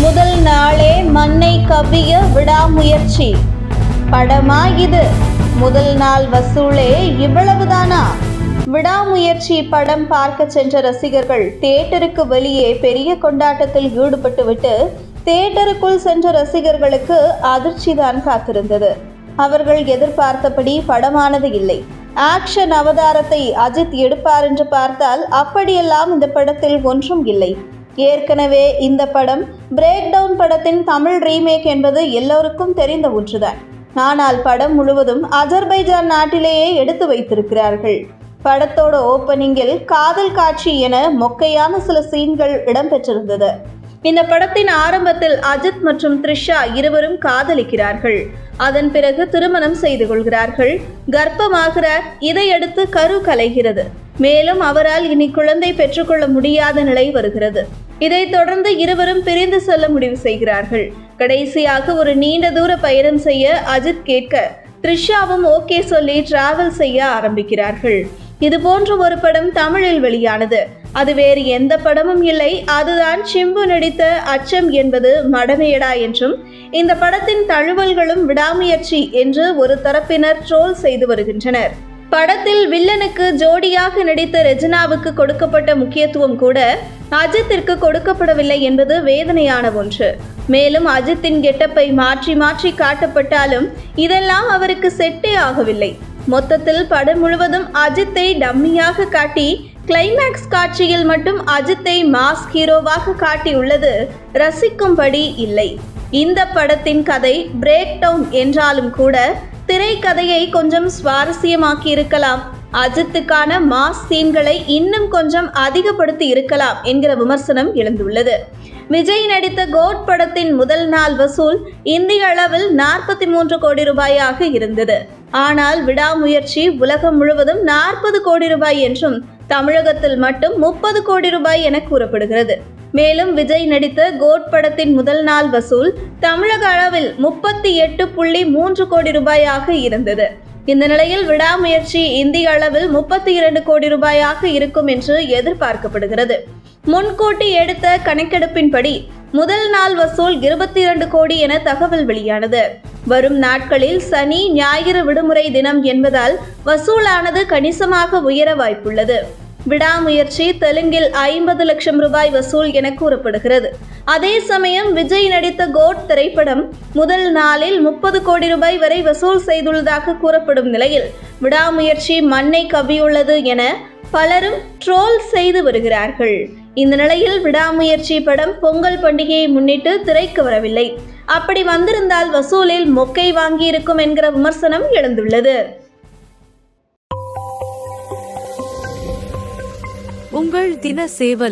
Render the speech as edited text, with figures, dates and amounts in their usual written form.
முதல் நாளே மண்ணை கவ்விய விடாமுயற்சி. படமா இது? முதல் நாள் வசூலே இவ்வளவுதானா? விடாமுயற்சி படம் பார்க்க சென்ற ரசிகர்கள் தியேட்டருக்கு வெளியே பெரிய கொண்டாட்டத்தில் ஈடுபட்டுவிட்டு தியேட்டருக்குள் சென்ற ரசிகர்களுக்கு அதிர்ச்சிதான் காத்திருந்தது. அவர்கள் எதிர்பார்த்தபடி படமானது இல்லை. ஆக்ஷன் அவதாரத்தை அஜித் எடுப்பார் என்று பார்த்தால் அப்படியெல்லாம் இந்த படத்தில் ஒன்றும் இல்லை. ஏற்கனவே இந்த படம் பிரேக் டவுன் படத்தின் தமிழ் ரீமேக் என்பது எல்லோருக்கும் தெரிந்த ஒன்றுதான். ஆனால் படம் முழுவதும் அஜர்பைஜான் நாட்டிலேயே எடுத்து வைத்திருக்கிறார்கள். படத்தோட ஓப்பனிங்கில் காதல் காட்சி என மொக்கையான சில சீன்கள் இடம்பெற்றிருந்தது. இந்த படத்தின் ஆரம்பத்தில் அஜித் மற்றும் த்ரிஷா இருவரும் காதலிக்கிறார்கள். அதன் பிறகு திருமணம் செய்து கொள்கிறார்கள். கர்ப்பமாகிறார். இதையடுத்து கரு கலைகிறது. மேலும் அவரால் இனி குழந்தை பெற்றுக்கொள்ள முடியாத நிலை வருகிறது. இதைத் தொடர்ந்து இருவரும் பிரிந்து செல்ல முடிவு செய்கிறார்கள். கடைசியாக ஒரு நீண்ட தூர பயணம் செய்ய அஜித் கேட்க த்ரிஷாவும் ஓகே சொல்லி டிராவல் செய்ய ஆரம்பிக்கிறார்கள். இது போன்ற ஒரு படம் தமிழில் வெளியானது. அது வேறு எந்த படமும் இல்லை. அதுதான் சிம்பு நடித்த அச்சம் என்பது மடமையடா என்றும் இந்த படத்தின் தழுவல்களும் விடாமுயற்சி என்று ஒரு தரப்பினர் ட்ரோல் செய்து வருகின்றனர். படத்தில் வில்லனுக்கு ஜோடியாக நடித்த ரெஜினாவுக்கு கொடுக்கப்பட்ட முக்கியத்துவம் கூட அஜித்திற்கு கொடுக்கப்படவில்லை என்பது வேதனையான ஒன்று. மேலும் அஜித்தின் கெட்டப்பை மாற்றி மாற்றி காட்டப்பட்டாலும் இதெல்லாம் அவருக்கு செட்டே ஆகவில்லை. மொத்தத்தில் படம் முழுவதும் அஜித்தை டம்மியாக காட்டி கிளைமேக்ஸ் காட்சியில் மட்டும் அஜித்தை மாஸ் ஹீரோவாக காட்டியுள்ளது ரசிக்கும்படி இல்லை. இந்த படத்தின் கதை பிரேக் டவுன் என்றாலும் கூட திரைக்கதையை கொஞ்சம் சுவாரஸ்யமாக்கி இருக்கலாம். அஜித்துக்கான மாஸ் சீன்களை இன்னும் கொஞ்சம் அதிகப்படுத்தி இருக்கலாம் என்கிற விமர்சனம் எழுந்துள்ளது. விஜய் நடித்த கோட் படத்தின் முதல் நாள் வசூல் இந்திய அளவில் 43 கோடி ரூபாயாக இருந்தது. ஆனால் விடாமுயற்சி உலகம் முழுவதும் 40 கோடி ரூபாய் என்றும் தமிழகத்தில் மட்டும் 30 கோடி ரூபாய் என கூறப்படுகிறது. மேலும் விஜய் நடித்த கோட் படத்தின் முதல் நாள் வசூல் தமிழக அளவில் 38.3 கோடி ரூபாயாக இருந்தது. இந்த நிலையில் விடாமுயற்சி இந்திய அளவில் 32 கோடி ரூபாயாக இருக்கும் என்று எதிர்பார்க்கப்படுகிறது. முன்கூட்டி எடுத்த கணக்கெடுப்பின்படி முதல் நாள் வசூல் 22 கோடி என தகவல் வெளியானது. வரும் நாட்களில் சனி ஞாயிறு விடுமுறை தினம் என்பதால் வசூலானது கணிசமாக உயர வாய்ப்புள்ளது. விடாமுயற்சி தெலுங்கில் 50 லட்சம் ரூபாய் வசூல் என கூறப்படுகிறது. அதே சமயம் விஜய் நடித்த கோட் திரைப்படம் முதல் நாளில் 30 கோடி ரூபாய் வரை வசூல் செய்துள்ளதாக கூறப்படும் நிலையில் விடாமுயற்சி மண்ணை கவ்வியுள்ளது என பலரும் ட்ரோல் செய்து வருகிறார்கள். இந்த நிலையில் விடாமுயற்சி படம் பொங்கல் பண்டிகையை முன்னிட்டு திரைக்கு வரவில்லை. அப்படி வந்திருந்தால் வசூலில் மொக்கை வாங்கியிருக்கும் என்கிற விமர்சனம் எழுந்துள்ளது. உங்கள் தின சேவல்